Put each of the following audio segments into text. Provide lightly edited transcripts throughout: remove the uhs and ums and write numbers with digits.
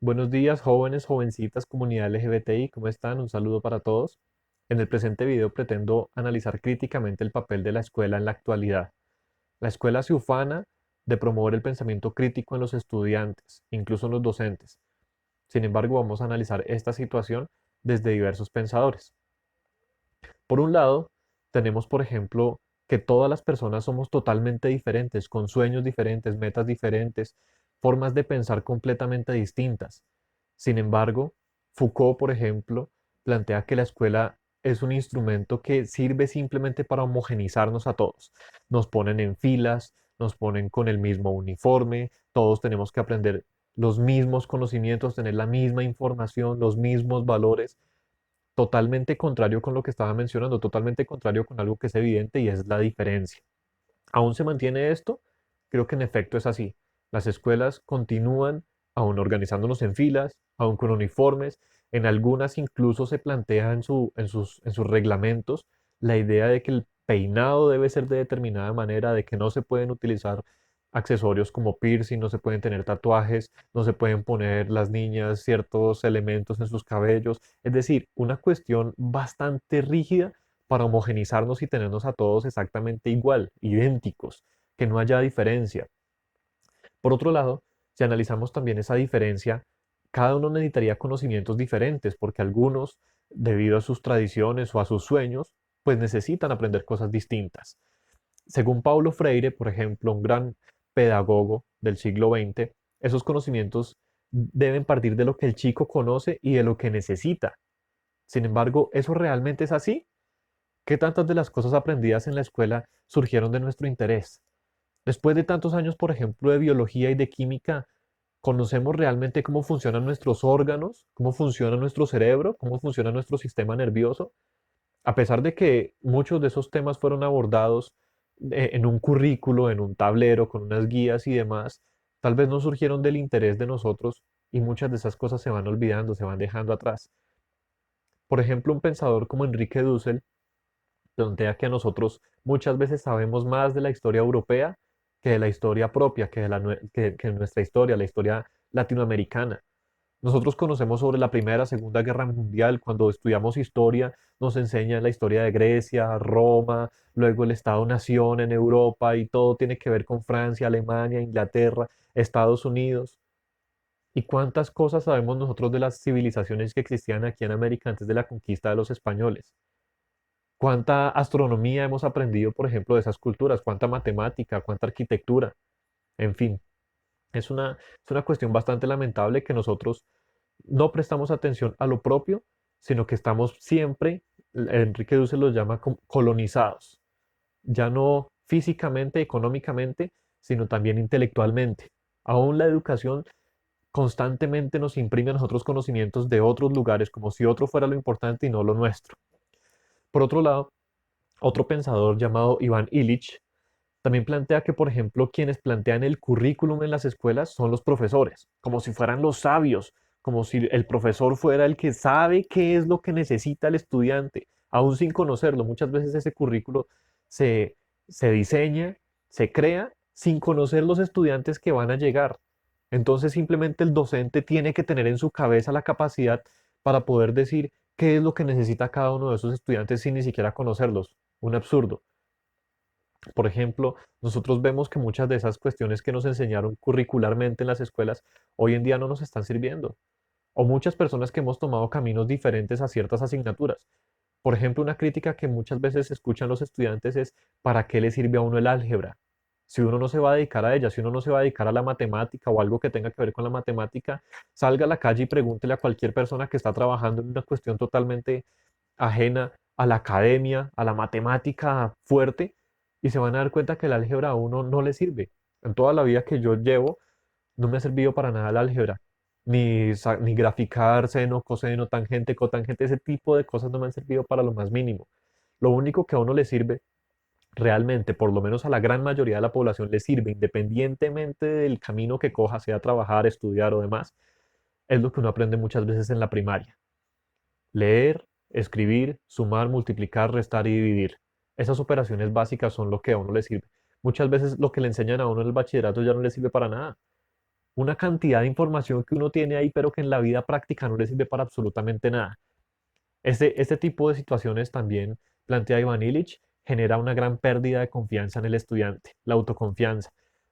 Buenos días, jóvenes, jovencitas, comunidad LGBTI, ¿cómo están? Un saludo para todos. En el presente video pretendo analizar críticamente el papel de la escuela en la actualidad. La escuela se ufana de promover el pensamiento crítico en los estudiantes, incluso en los docentes. Sin embargo, vamos a analizar esta situación desde diversos pensadores. Por un lado, tenemos, por ejemplo, que todas las personas somos totalmente diferentes, con sueños diferentes, metas diferentes, formas de pensar completamente distintas. Sin embargo, Foucault, por ejemplo, plantea que la escuela es un instrumento que sirve simplemente para homogenizarnos a todos. Nos ponen en filas, nos ponen con el mismo uniforme, todos tenemos que aprender los mismos conocimientos, tener la misma información, los mismos valores, totalmente contrario con lo que estaba mencionando, totalmente contrario con algo que es evidente y es la diferencia. ¿Aún se mantiene esto? Creo que en efecto es así. Las escuelas continúan aún organizándonos en filas, aún con uniformes. En algunas incluso se plantea en sus reglamentos la idea de que el peinado debe ser de determinada manera, de que no se pueden utilizar accesorios como piercing, no se pueden tener tatuajes, no se pueden poner las niñas ciertos elementos en sus cabellos. Es decir, una cuestión bastante rígida para homogenizarnos y tenernos a todos exactamente igual, idénticos, que no haya diferencia. Por otro lado, si analizamos también esa diferencia, cada uno necesitaría conocimientos diferentes, porque algunos, debido a sus tradiciones o a sus sueños, pues necesitan aprender cosas distintas. Según Paulo Freire, por ejemplo, un gran pedagogo del siglo XX, esos conocimientos deben partir de lo que el chico conoce y de lo que necesita. Sin embargo, ¿eso realmente es así? ¿Qué tantas de las cosas aprendidas en la escuela surgieron de nuestro interés? Después de tantos años, por ejemplo, de biología y de química, ¿conocemos realmente cómo funcionan nuestros órganos? ¿Cómo funciona nuestro cerebro? ¿Cómo funciona nuestro sistema nervioso? A pesar de que muchos de esos temas fueron abordados en un currículo, en un tablero, con unas guías y demás, tal vez no surgieron del interés de nosotros y muchas de esas cosas se van olvidando, se van dejando atrás. Por ejemplo, un pensador como Enrique Dussel plantea que nosotros muchas veces sabemos más de la historia europea que de la historia propia, que nuestra historia, la historia latinoamericana. Nosotros conocemos sobre la Primera, Segunda Guerra Mundial, cuando estudiamos historia, nos enseñan la historia de Grecia, Roma, luego el Estado-Nación en Europa y todo tiene que ver con Francia, Alemania, Inglaterra, Estados Unidos. ¿Y cuántas cosas sabemos nosotros de las civilizaciones que existían aquí en América antes de la conquista de los españoles? ¿Cuánta astronomía hemos aprendido, por ejemplo, de esas culturas? ¿Cuánta matemática? ¿Cuánta arquitectura? En fin, es una cuestión bastante lamentable que nosotros no prestamos atención a lo propio, sino que estamos siempre, Enrique Dussel los llama colonizados, ya no físicamente, económicamente, sino también intelectualmente. Aún la educación constantemente nos imprime a nosotros conocimientos de otros lugares, como si otro fuera lo importante y no lo nuestro. Por otro lado, otro pensador llamado Iván Illich también plantea que, por ejemplo, quienes plantean el currículum en las escuelas son los profesores, como si fueran los sabios, como si el profesor fuera el que sabe qué es lo que necesita el estudiante, aún sin conocerlo. Muchas veces ese currículo se, se diseña, se crea sin conocer los estudiantes que van a llegar. Entonces simplemente el docente tiene que tener en su cabeza la capacidad para poder decir qué es lo que necesita cada uno de esos estudiantes sin ni siquiera conocerlos. Un absurdo. Por ejemplo, nosotros vemos que muchas de esas cuestiones que nos enseñaron curricularmente en las escuelas hoy en día no nos están sirviendo. O muchas personas que hemos tomado caminos diferentes a ciertas asignaturas. Por ejemplo, una crítica que muchas veces escuchan los estudiantes es ¿para qué le sirve a uno el álgebra? Si uno no se va a dedicar a ella, si uno no se va a dedicar a la matemática o algo que tenga que ver con la matemática, salga a la calle y pregúntele a cualquier persona que está trabajando en una cuestión totalmente ajena a la academia, a la matemática fuerte, y se van a dar cuenta que el álgebra a uno no le sirve. En toda la vida que yo llevo, no me ha servido para nada el álgebra, ni graficar seno, coseno, tangente, cotangente, ese tipo de cosas no me han servido para lo más mínimo. Lo único que a uno le sirve realmente, por lo menos a la gran mayoría de la población le sirve, independientemente del camino que coja, sea trabajar, estudiar o demás, es lo que uno aprende muchas veces en la primaria. Leer, escribir, sumar, multiplicar, restar y dividir. Esas operaciones básicas son lo que a uno le sirve. Muchas veces lo que le enseñan a uno en el bachillerato ya no le sirve para nada. una cantidad de información que uno tiene ahí, pero que en la vida práctica no le sirve para absolutamente nada. Este tipo de situaciones también, plantea Ivan Illich, genera una gran pérdida de confianza en el estudiante, la autoconfianza,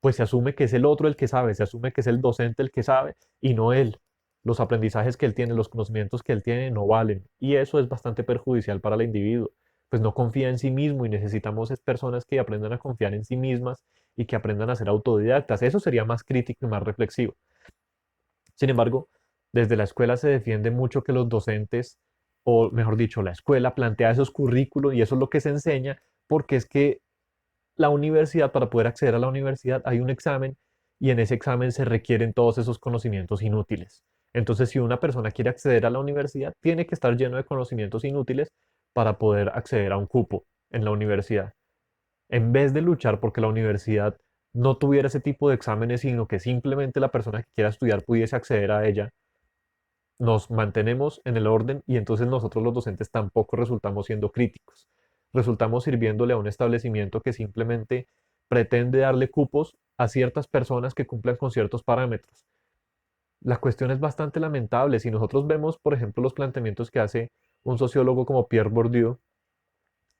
pues se asume que es el otro el que sabe, se asume que es el docente el que sabe y no él. Los aprendizajes que él tiene, los conocimientos que él tiene no valen y eso es bastante perjudicial para el individuo, pues no confía en sí mismo y necesitamos es personas que aprendan a confiar en sí mismas y que aprendan a ser autodidactas. Eso sería más crítico y más reflexivo. Sin embargo, desde la escuela se defiende mucho que los docentes, o mejor dicho, la escuela plantea esos currículos y eso es lo que se enseña, porque es que la universidad, para poder acceder a la universidad, hay un examen y en ese examen se requieren todos esos conocimientos inútiles. Entonces, si una persona quiere acceder a la universidad, tiene que estar lleno de conocimientos inútiles para poder acceder a un cupo en la universidad. En vez de luchar porque la universidad no tuviera ese tipo de exámenes, sino que simplemente la persona que quiera estudiar pudiese acceder a ella, nos mantenemos en el orden y entonces nosotros los docentes tampoco resultamos siendo críticos. Resultamos sirviéndole a un establecimiento que simplemente pretende darle cupos a ciertas personas que cumplan con ciertos parámetros. La cuestión es bastante lamentable. Si nosotros vemos, por ejemplo, los planteamientos que hace un sociólogo como Pierre Bourdieu,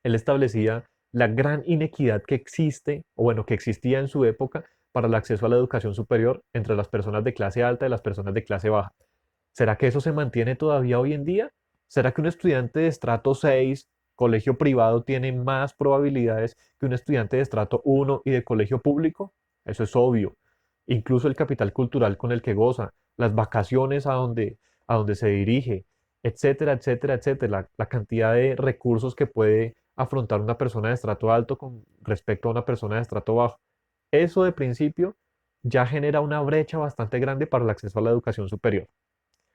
él establecía la gran inequidad que existe, o bueno, que existía en su época para el acceso a la educación superior entre las personas de clase alta y las personas de clase baja. ¿Será que eso se mantiene todavía hoy en día? ¿Será que un estudiante de estrato 6, colegio privado, tiene más probabilidades que un estudiante de estrato 1 y de colegio público? Eso es obvio. Incluso el capital cultural con el que goza, las vacaciones a donde se dirige, etcétera, etcétera, etcétera. La cantidad de recursos que puede afrontar una persona de estrato alto con respecto a una persona de estrato bajo. Eso de principio ya genera una brecha bastante grande para el acceso a la educación superior.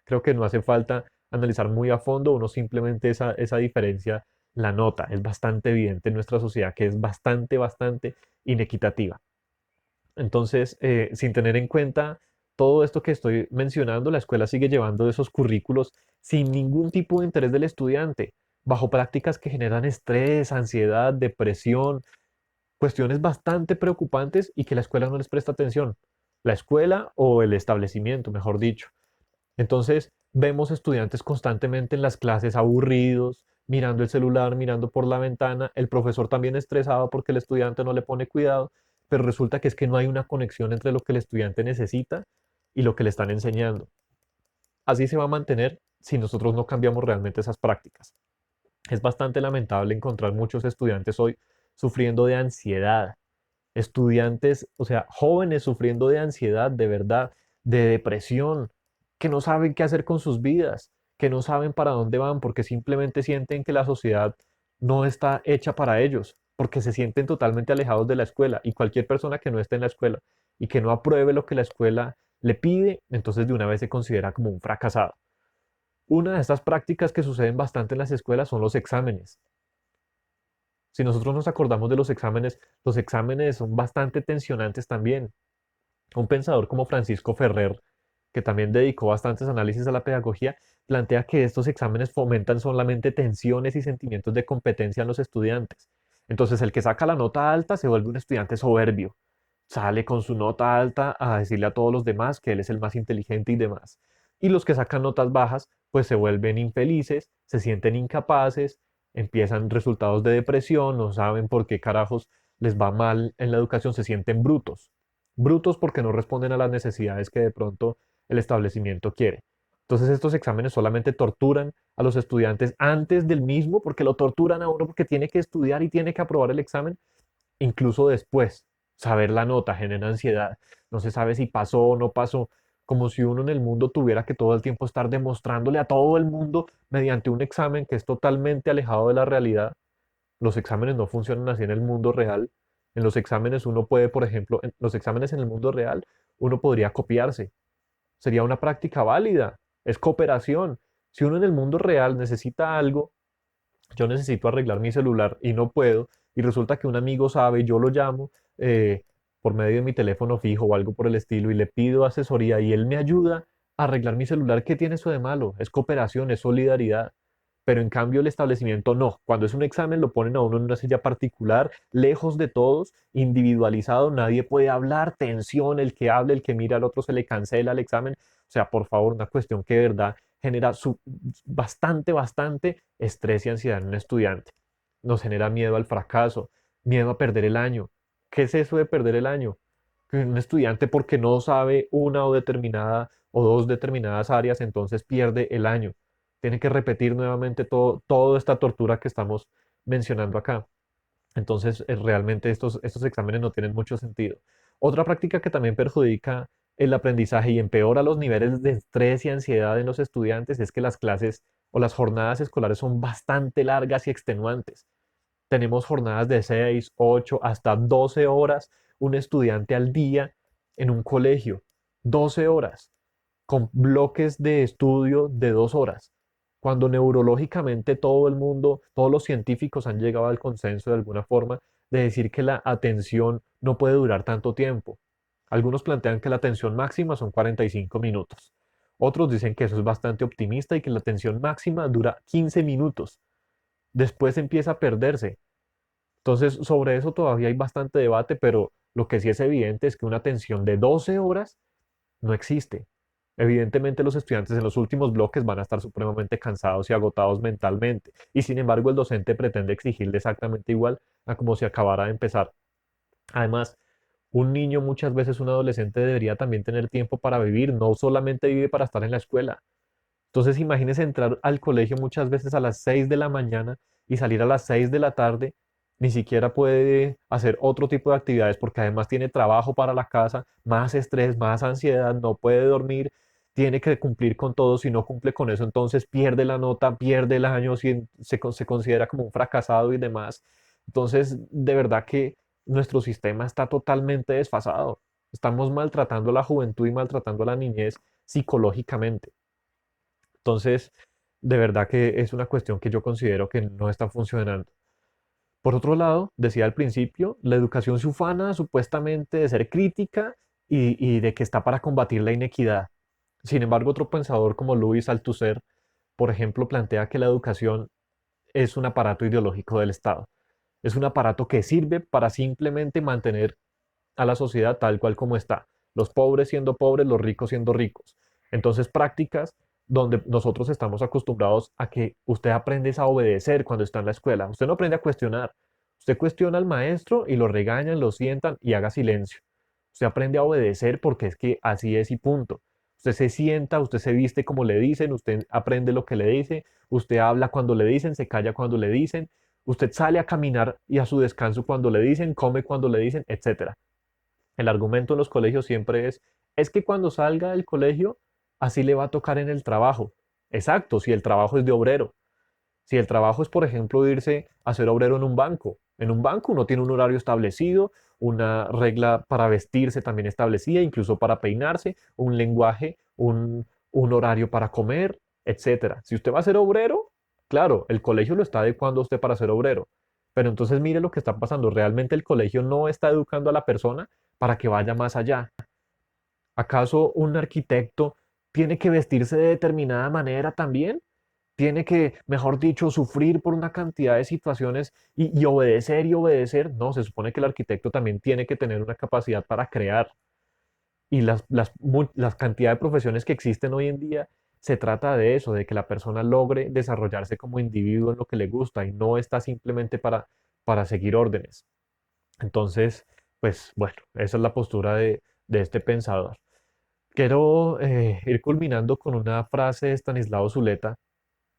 Creo que no hace falta analizar muy a fondo, uno simplemente esa diferencia la nota. Es bastante evidente en nuestra sociedad que es bastante, bastante inequitativa. Entonces, sin tener en cuenta todo esto que estoy mencionando, la escuela sigue llevando esos currículos sin ningún tipo de interés del estudiante, bajo prácticas que generan estrés, ansiedad, depresión, cuestiones bastante preocupantes y que la escuela no les presta atención. La escuela o el establecimiento, mejor dicho. Entonces, vemos estudiantes constantemente en las clases aburridos, mirando el celular, mirando por la ventana, el profesor también estresado porque el estudiante no le pone cuidado, pero resulta que es que no hay una conexión entre lo que el estudiante necesita y lo que le están enseñando. Así se va a mantener si nosotros no cambiamos realmente esas prácticas. Es bastante lamentable encontrar muchos estudiantes hoy sufriendo de ansiedad, estudiantes, o sea, jóvenes sufriendo de ansiedad, de verdad, de depresión, que no saben qué hacer con sus vidas, que no saben para dónde van, porque simplemente sienten que la sociedad no está hecha para ellos, porque se sienten totalmente alejados de la escuela y cualquier persona que no esté en la escuela y que no apruebe lo que la escuela le pide, entonces de una vez se considera como un fracasado. Una de estas prácticas que suceden bastante en las escuelas son los exámenes. Si nosotros nos acordamos de los exámenes son bastante tensionantes también. Un pensador como Francisco Ferrer, que también dedicó bastantes análisis a la pedagogía, plantea que estos exámenes fomentan solamente tensiones y sentimientos de competencia en los estudiantes. Entonces, el que saca la nota alta se vuelve un estudiante soberbio. Sale con su nota alta a decirle a todos los demás que él es el más inteligente y demás. Y los que sacan notas bajas, pues se vuelven infelices, se sienten incapaces, empiezan resultados de depresión, no saben por qué carajos les va mal en la educación, se sienten brutos. Brutos porque no responden a las necesidades que de pronto el establecimiento quiere. Entonces estos exámenes solamente torturan a los estudiantes antes del mismo, porque lo torturan a uno porque tiene que estudiar y tiene que aprobar el examen, incluso después. Saber la nota genera ansiedad. No se sabe si pasó o no pasó. Como si uno en el mundo tuviera que todo el tiempo estar demostrándole a todo el mundo mediante un examen que es totalmente alejado de la realidad. Los exámenes no funcionan así en el mundo real. En los exámenes uno puede, por ejemplo, en los exámenes en el mundo real, uno podría copiarse. Sería una práctica válida. Es cooperación. Si uno en el mundo real necesita algo, yo necesito arreglar mi celular y no puedo, y resulta que un amigo sabe, yo lo llamo eh, por medio de mi teléfono fijo o algo por el estilo y le pido asesoría y él me ayuda a arreglar mi celular, ¿qué tiene eso de malo? Es cooperación, es solidaridad. pero en cambio el establecimiento no. Cuando es un examen lo ponen a uno en una silla particular, lejos de todos, individualizado, nadie puede hablar, tensión, el que hable, el que mira al otro se le cancela el examen. O sea, por favor, una cuestión que de verdad genera bastante estrés y ansiedad en un estudiante. Nos genera miedo al fracaso, miedo a perder el año. ¿Qué es eso de perder el año? Que un estudiante porque no sabe una o determinada o dos determinadas áreas, entonces pierde el año. Tiene que repetir nuevamente toda esta tortura que estamos mencionando acá. Entonces, realmente estos exámenes no tienen mucho sentido. Otra práctica que también perjudica el aprendizaje y empeora los niveles de estrés y ansiedad en los estudiantes es que las clases o las jornadas escolares son bastante largas y extenuantes. Tenemos jornadas de 6, 8, hasta 12 horas un estudiante al día en un colegio. 12 horas con bloques de estudio de 2 horas, cuando neurológicamente todo el mundo, todos los científicos han llegado al consenso de alguna forma de decir que la atención no puede durar tanto tiempo. Algunos plantean que la atención máxima son 45 minutos. Otros dicen que eso es bastante optimista y que la atención máxima dura 15 minutos. Después empieza a perderse. Entonces, sobre eso todavía hay bastante debate, pero lo que sí es evidente es que una atención de 12 horas no existe. Evidentemente los estudiantes en los últimos bloques van a estar supremamente cansados y agotados mentalmente, y sin embargo el docente pretende exigirle exactamente igual a como si acabara de empezar. Además, un niño, muchas veces un adolescente, debería también tener tiempo para vivir, no solamente vive para estar en la escuela. Entonces imagínese entrar al colegio muchas veces a las 6 de la mañana y salir a las 6 de la tarde, ni siquiera puede hacer otro tipo de actividades porque además tiene trabajo para la casa, más estrés, más ansiedad, no puede dormir, tiene que cumplir con todo, si no cumple con eso entonces pierde la nota, pierde el año, se considera como un fracasado y demás. Entonces, de verdad que nuestro sistema está totalmente desfasado. Estamos maltratando a la juventud y maltratando a la niñez psicológicamente. Entonces, de verdad que es una cuestión que yo considero que no está funcionando. Por otro lado, decía al principio, la educación se ufana supuestamente de ser crítica y de que está para combatir la inequidad. Sin embargo, otro pensador como Luis Althusser, por ejemplo, plantea que la educación es un aparato ideológico del Estado. Es un aparato que sirve para simplemente mantener a la sociedad tal cual como está. Los pobres siendo pobres, los ricos siendo ricos. Entonces, prácticas donde nosotros estamos acostumbrados a que usted aprende a obedecer cuando está en la escuela. Usted no aprende a cuestionar. Usted cuestiona al maestro y lo regañan, lo sientan y haga silencio. Usted aprende a obedecer porque es que así es y punto. Usted se sienta, usted se viste como le dicen, usted aprende lo que le dice, usted habla cuando le dicen, se calla cuando le dicen, usted sale a caminar y a su descanso cuando le dicen, come cuando le dicen, etcétera. El argumento en los colegios siempre es que cuando salga del colegio, así le va a tocar en el trabajo. Exacto, si el trabajo es de obrero. Si el trabajo es, por ejemplo, irse a ser obrero en un banco. En un banco uno tiene un horario establecido, una regla para vestirse también establecida, incluso para peinarse, un lenguaje, un horario para comer, etcétera. Si usted va a ser obrero, claro, el colegio lo está adecuando a usted para ser obrero. Pero entonces mire lo que está pasando. Realmente el colegio no está educando a la persona para que vaya más allá. ¿Acaso un arquitecto tiene que vestirse de determinada manera también? Tiene que, mejor dicho, sufrir por una cantidad de situaciones y obedecer y obedecer. No, se supone que el arquitecto también tiene que tener una capacidad para crear. Y las cantidad de profesiones que existen hoy en día se trata de eso, de que la persona logre desarrollarse como individuo en lo que le gusta y no está simplemente para seguir órdenes. Entonces, pues bueno, esa es la postura de este pensador. Quiero ir culminando con una frase de Stanislao Zuleta,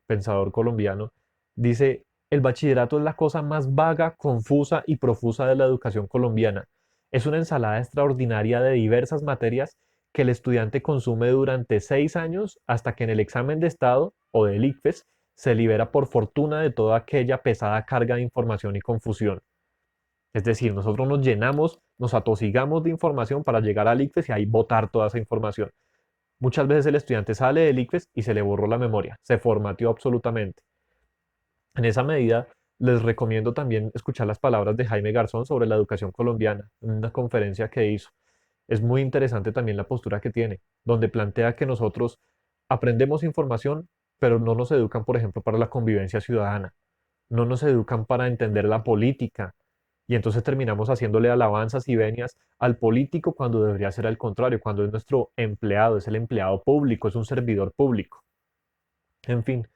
pensador colombiano. Dice, el bachillerato es la cosa más vaga, confusa y profusa de la educación colombiana. Es una ensalada extraordinaria de diversas materias que el estudiante consume durante 6 años hasta que en el examen de estado o del ICFES se libera por fortuna de toda aquella pesada carga de información y confusión. Es decir, nosotros nos llenamos, nos atosigamos de información para llegar al ICFES y ahí botar toda esa información. Muchas veces el estudiante sale del ICFES y se le borró la memoria, se formateó absolutamente. En esa medida, les recomiendo también escuchar las palabras de Jaime Garzón sobre la educación colombiana, en una conferencia que hizo. Es muy interesante también la postura que tiene, donde plantea que nosotros aprendemos información pero no nos educan, por ejemplo, para la convivencia ciudadana, no nos educan para entender la política, y entonces terminamos haciéndole alabanzas y venias al político cuando debería ser al contrario, cuando es nuestro empleado, es el empleado público, es un servidor público. En fin,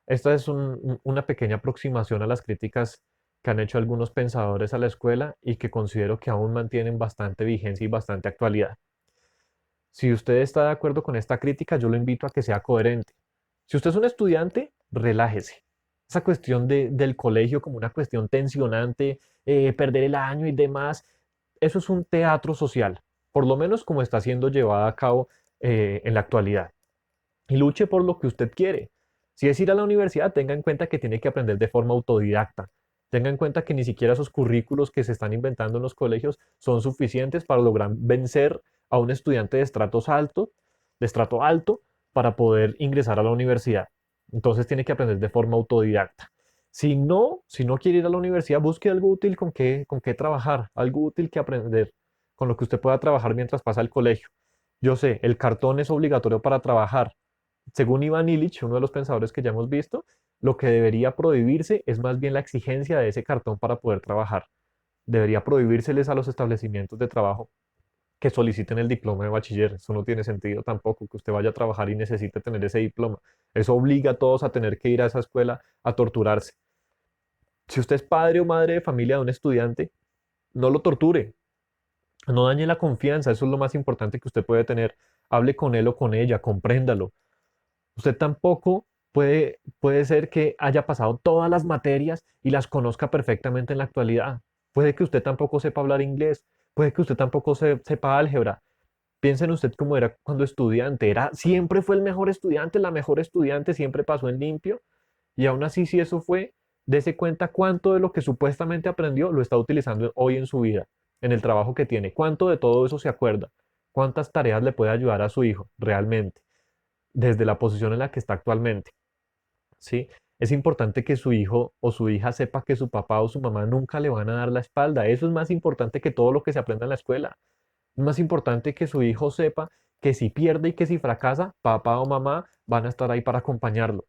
esta es una pequeña aproximación a las críticas que han hecho algunos pensadores a la escuela y que considero que aún mantienen bastante vigencia y bastante actualidad. Si usted está de acuerdo con esta crítica, yo lo invito a que sea coherente. Si usted es un estudiante, relájese. Esa cuestión del colegio como una cuestión tensionante, perder el año y demás, eso es un teatro social, por lo menos como está siendo llevada a cabo en la actualidad. Y luche por lo que usted quiere. Si es ir a la universidad, tenga en cuenta que tiene que aprender de forma autodidacta. Tenga en cuenta que ni siquiera esos currículos que se están inventando en los colegios son suficientes para lograr vencer a un estudiante de estrato alto, para poder ingresar a la universidad. Entonces tiene que aprender de forma autodidacta. Si no quiere ir a la universidad, busque algo útil con qué trabajar, algo útil que aprender, con lo que usted pueda trabajar mientras pasa el colegio. Yo sé, el cartón es obligatorio para trabajar. Según Iván Illich, uno de los pensadores que ya hemos visto, lo que debería prohibirse es más bien la exigencia de ese cartón para poder trabajar. Debería prohibírseles a los establecimientos de trabajo que soliciten el diploma de bachiller. Eso no tiene sentido tampoco, que usted vaya a trabajar y necesite tener ese diploma. Eso obliga a todos a tener que ir a esa escuela a torturarse. Si usted es padre o madre de familia de un estudiante, no lo torture, no dañe la confianza, eso es lo más importante que usted puede tener. Hable con él o con ella, compréndalo. Usted tampoco puede ser que haya pasado todas las materias y las conozca perfectamente en la actualidad. Puede que usted tampoco sepa hablar inglés, puede que usted tampoco sepa álgebra. Piense en usted cómo era cuando estudiante. Siempre fue el mejor estudiante, la mejor estudiante, siempre pasó en limpio. Y aún así, si eso fue, dese cuenta cuánto de lo que supuestamente aprendió lo está utilizando hoy en su vida, en el trabajo que tiene. Cuánto de todo eso se acuerda. Cuántas tareas le puede ayudar a su hijo realmente, desde la posición en la que está actualmente. ¿Sí? Es importante que su hijo o su hija sepa que su papá o su mamá nunca le van a dar la espalda. Eso es más importante que todo lo que se aprenda en la escuela. Es más importante que su hijo sepa que si pierde y que si fracasa, papá o mamá van a estar ahí para acompañarlo.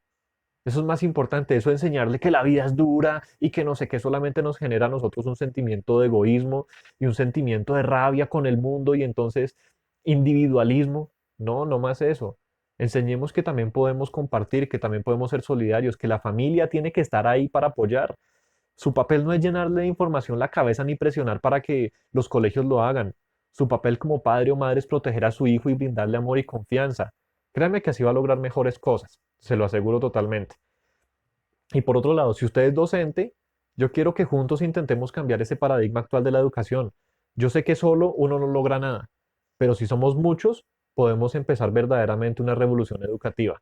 Eso es más importante, eso de enseñarle que la vida es dura y que no sé qué solamente nos genera a nosotros un sentimiento de egoísmo y un sentimiento de rabia con el mundo y entonces individualismo. No, no más eso. Enseñemos que también podemos compartir, que también podemos ser solidarios, que la familia tiene que estar ahí para apoyar. Su papel no es llenarle de información la cabeza ni presionar para que los colegios lo hagan. Su papel como padre o madre es proteger a su hijo y brindarle amor y confianza. Créame que así va a lograr mejores cosas, se lo aseguro totalmente. Y por otro lado, si usted es docente, yo quiero que juntos intentemos cambiar ese paradigma actual de la educación. Yo sé que solo uno no logra nada, pero si somos muchos, podemos empezar verdaderamente una revolución educativa.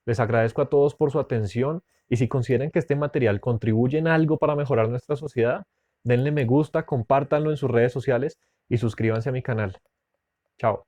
Les agradezco a todos por su atención y si consideran que este material contribuye en algo para mejorar nuestra sociedad, denle me gusta, compártanlo en sus redes sociales y suscríbanse a mi canal. Chao.